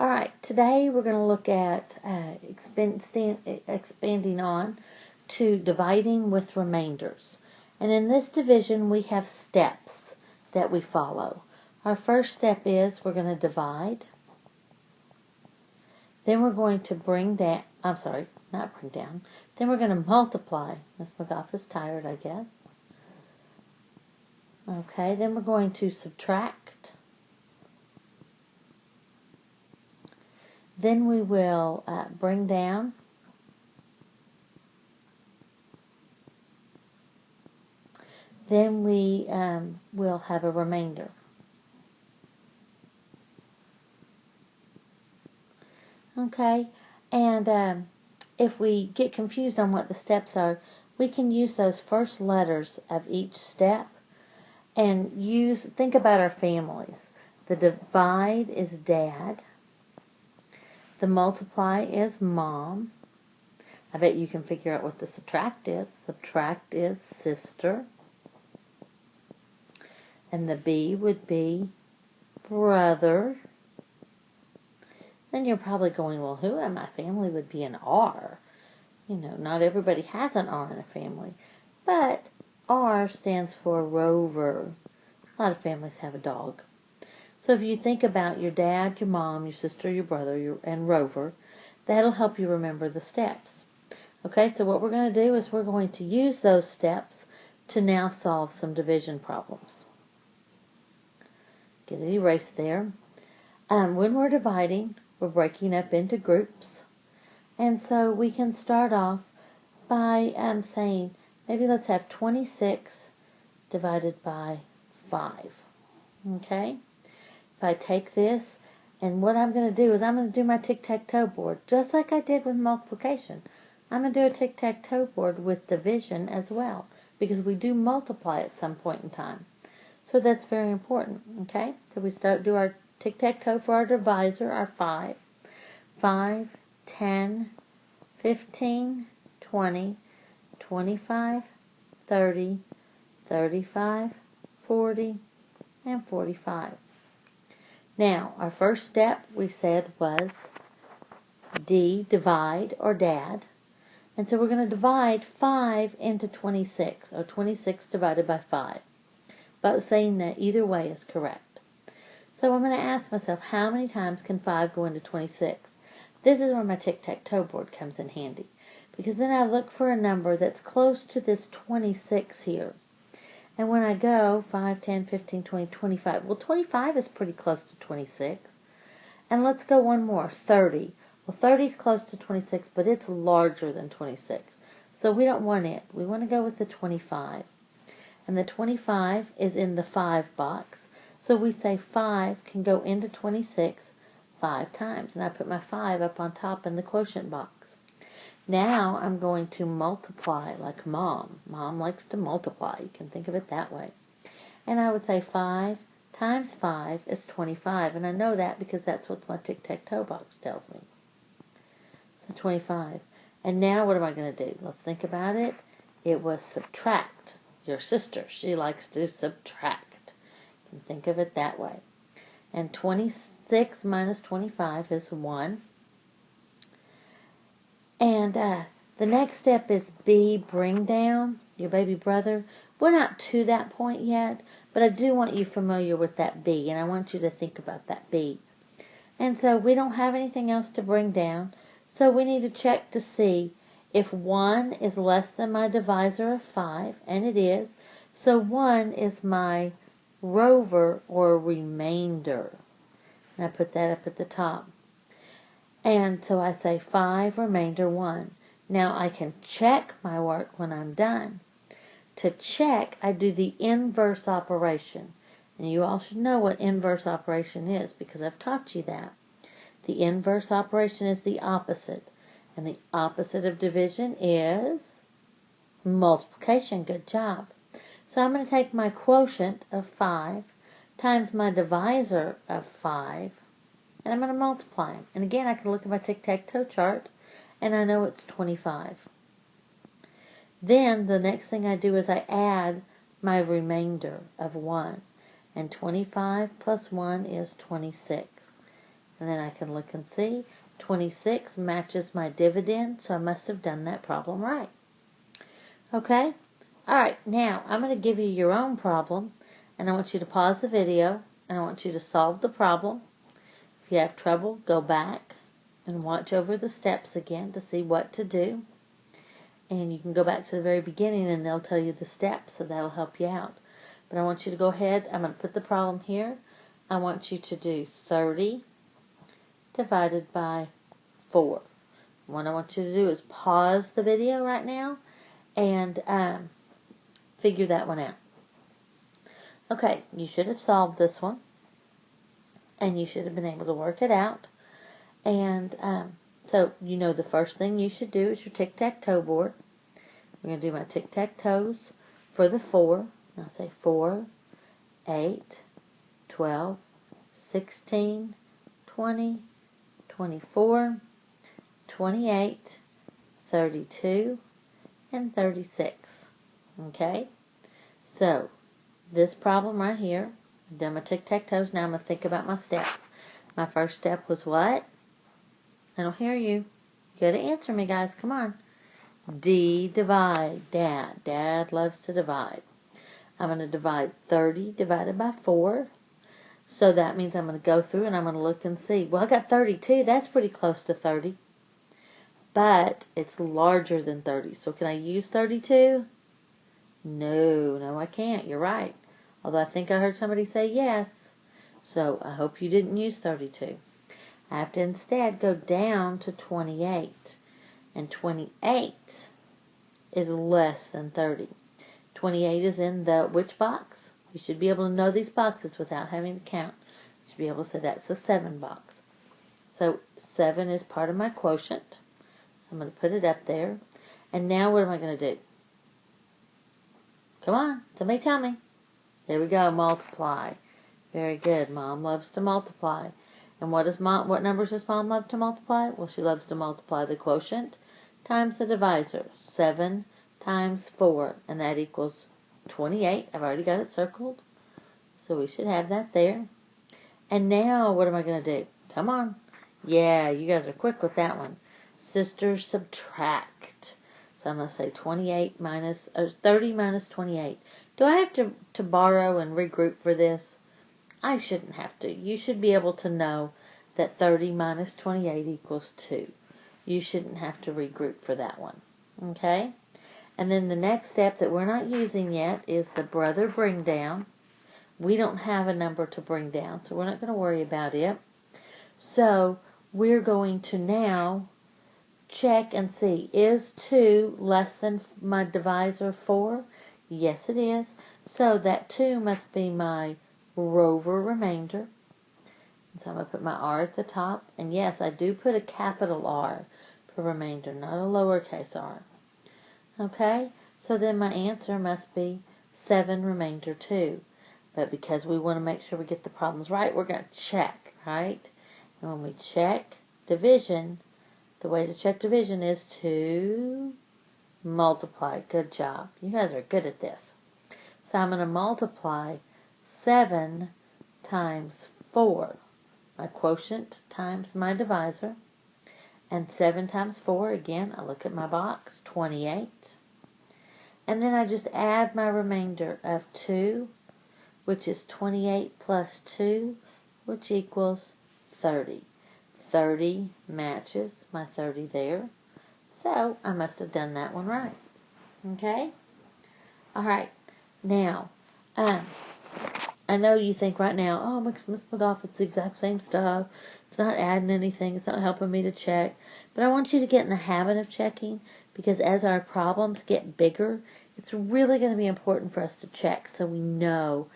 Alright, today we're going to look at expanding on to dividing with remainders. And in this division we have steps that we follow. Our first step is we're going to divide. Then we're going to bring down, not bring down. Then we're going to multiply. Miss McGough is tired, I guess. Okay, then we're going to subtract. Then we will bring down. Then we will have a remainder. Okay, and if we get confused on what the steps are, we can use those first letters of each step and think about our families. The divide is Dad. The multiply is Mom. I bet you can figure out what the subtract is. Subtract is sister. And the B would be brother. Then you're probably going, well, who in my family would be an R? You know, not everybody has an R in a family. But R stands for Rover. A lot of families have a dog. So if you think about your dad, your mom, your sister, your brother, and Rover, that'll help you remember the steps. Okay, so what we're going to do is we're going to use those steps to now solve some division problems. Get it erased there. When we're dividing, we're breaking up into groups. And so we can start off by saying, maybe let's have 26 divided by 5. Okay? If I take this, and what I'm going to do is I'm going to do my tic-tac-toe board, just like I did with multiplication. I'm going to do a tic-tac-toe board with division as well, because we do multiply at some point in time. So that's very important, okay? So we do our tic-tac-toe for our divisor, our 5. 5, 10, 15, 20, 25, 30, 35, 40, and 45. Now, our first step we said was D, divide, or Dad. And so we're going to divide 5 into 26, or 26 divided by 5. But saying that either way is correct. So I'm going to ask myself, how many times can 5 go into 26? This is where my tic-tac-toe board comes in handy. Because then I look for a number that's close to this 26 here. And when I go 5, 10, 15, 20, 25, well, 25 is pretty close to 26. And let's go one more, 30. Well, 30 is close to 26, but it's larger than 26. So we don't want it. We want to go with the 25. And the 25 is in the 5 box. So we say 5 can go into 26 5 times. And I put my 5 up on top in the quotient box. Now I'm going to multiply like Mom. Mom likes to multiply. You can think of it that way. And I would say 5 times 5 is 25. And I know that because that's what my tic-tac-toe box tells me. So 25. And now what am I going to do? Let's think about it. It was subtract. Your sister, she likes to subtract. You can think of it that way. And 26 minus 25 is 1. And the next step is B, bring down, your baby brother. We're not to that point yet, but I do want you familiar with that B, and I want you to think about that B. And so we don't have anything else to bring down, so we need to check to see if 1 is less than my divisor of 5, and it is. So 1 is my Rover or remainder. And I put that up at the top. And so I say 5, remainder 1. Now I can check my work when I'm done. To check, I do the inverse operation. And you all should know what inverse operation is because I've taught you that. The inverse operation is the opposite. And the opposite of division is multiplication. Good job. So I'm going to take my quotient of 5 times my divisor of 5. And I'm going to multiply them. And again, I can look at my tic-tac-toe chart, and I know it's 25. Then, the next thing I do is I add my remainder of 1. And 25 plus 1 is 26. And then I can look and see 26 matches my dividend, so I must have done that problem right. Okay? Alright, now I'm going to give you your own problem, and I want you to pause the video, and I want you to solve the problem. If you have trouble, go back and watch over the steps again to see what to do. And you can go back to the very beginning and they'll tell you the steps, so that'll help you out. But I want you to go ahead. I'm going to put the problem here. I want you to do 30 divided by 4. What I want you to do is pause the video right now and figure that one out. Okay, you should have solved this one, and you should have been able to work it out. And so you know the first thing you should do is your tic-tac-toe board. I'm going to do my tic-tac-toes for the 4. I'll say 4, 8, 12, 16, 20, 24, 28, 32, and 36. Okay? So, this problem right here, I've done my tic-tac-toes. Now I'm going to think about my steps. My first step was what? I don't hear you. You got to answer me, guys. Come on. Divide. Dad. Dad loves to divide. I'm going to divide 30 divided by 4. So that means I'm going to go through and I'm going to look and see. Well, I got 32. That's pretty close to 30. But it's larger than 30. So can I use 32? No, I can't. You're right. Although I think I heard somebody say yes. So I hope you didn't use 32. I have to instead go down to 28. And 28 is less than 30. 28 is in the which box? You should be able to know these boxes without having to count. You should be able to say that's the 7 box. So 7 is part of my quotient. So I'm going to put it up there. And now what am I going to do? Come on, somebody tell me. There we go, multiply. Very good. Mom loves to multiply. And what numbers does Mom love to multiply? Well, she loves to multiply the quotient times the divisor. 7 times 4, and that equals 28. I've already got it circled, so we should have that there. And now, what am I going to do? Come on. Yeah, you guys are quick with that one. Sisters subtract. So I'm going to say 30 minus 28. Do I have to borrow and regroup for this? I shouldn't have to. You should be able to know that 30 minus 28 equals 2. You shouldn't have to regroup for that one. Okay? And then the next step that we're not using yet is the brother bring down. We don't have a number to bring down, so we're not going to worry about it. So we're going to now check and see, is 2 less than my divisor 4? Yes, it is. So that 2 must be my Rover remainder. So I'm going to put my R at the top. And yes, I do put a capital R for remainder, not a lowercase r. Okay, so then my answer must be 7 remainder 2. But because we want to make sure we get the problems right, we're going to check, right? And when we check division, the way to check division is to multiply. Good job. You guys are good at this. So I'm going to multiply 7 times 4. My quotient times my divisor. And 7 times 4, again, I look at my box, 28. And then I just add my remainder of 2, which is 28 plus 2, which equals 30. 30 matches my 30 there. So I must have done that one right. Okay? Alright. Now, I know you think right now, oh, Miss McGough, it's the exact same stuff. It's not adding anything. It's not helping me to check. But I want you to get in the habit of checking, because as our problems get bigger, it's really going to be important for us to check so we know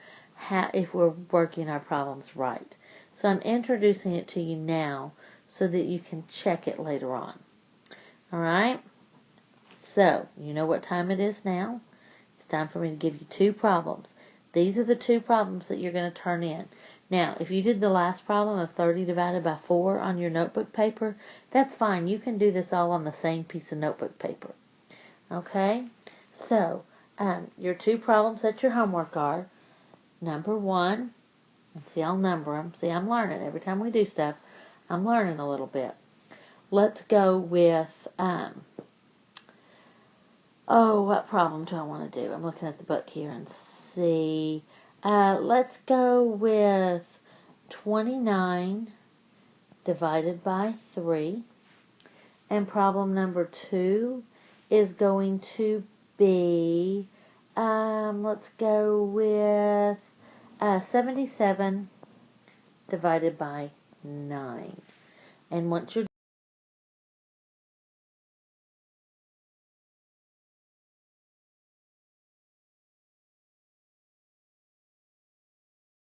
if we're working our problems right. So I'm introducing it to you now so that you can check it later on. Alright? So, you know what time it is now? It's time for me to give you 2 problems. These are the 2 problems that you're going to turn in. Now, if you did the last problem of 30 divided by 4 on your notebook paper, that's fine. You can do this all on the same piece of notebook paper. Okay? So, your 2 problems at your homework are, number 1, and see, I'll number them. See, I'm learning every time we do stuff. I'm learning a little bit. Let's go with, what problem do I want to do? I'm looking at the book here and see. Let's go with 29 divided by 3. And problem number 2 is going to be, let's go with 77 divided by 9. And once you're